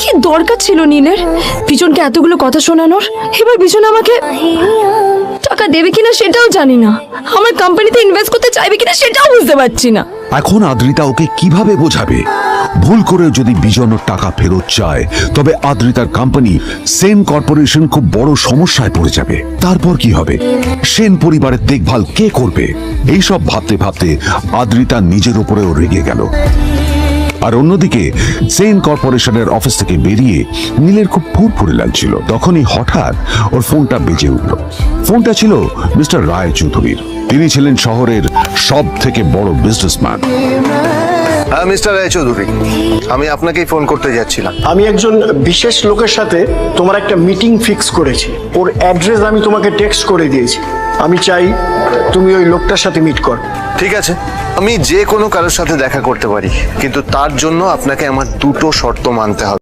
কি দরকার ছিল নীলের বিজনকে এতগুলো কথা শোনানোর? এবার বিজন আমাকে টাকা দেবে কিনা সেটাও জানি না, আমার কোম্পানিতে ইনভেস্ট করতে চাইবে কিনা সেটাও বুঝতে পারছি না। এখন আদ্রিতা ওকে কিভাবে বোঝাবে? ভুল করে যদি বিজন ওর টাকা ফেরত চায় তবে আদ্রিতার কোম্পানি সেন কর্পোরেশন খুব বড় সমস্যায় পড়ে যাবে। তারপর কি হবে? সেন পরিবারের দেখভাল কে করবে? এইসব ভাবতে ভাবতে আদ্রিতা নিজের উপরেও রেগে গেল। আর অন্যদিকে সেন কর্পোরেশনের অফিস থেকে বেরিয়ে নীলের খুব ফুরফুরে লাগছিল। তখনই হঠাৎ ওর ফোনটা বেজে উঠল। ফোনটা ছিল মিস্টার রায় চৌধুরীর। তিনি ছিলেন শহরের সব থেকে বড় বিজনেসম্যান। হ্যাঁ মিস্টার রায়চৌধুরী, আমি আপনাকেই ফোন করতে যাচ্ছিলাম। আমি একজন বিশেষ লোকের সাথে তোমার একটা মিটিং ফিক্স করেছি। ওর অ্যাড্রেস আমি তোমাকে টেক্সট করে দিয়েছি। আমি চাই তুমি ওই লোকটার সাথে মিট করো। ঠিক আছে, আমি যে কোনো কারোর সাথে দেখা করতে পারি, কিন্তু তার জন্য আপনাকে আমার দুটো শর্ত মানতে হবে।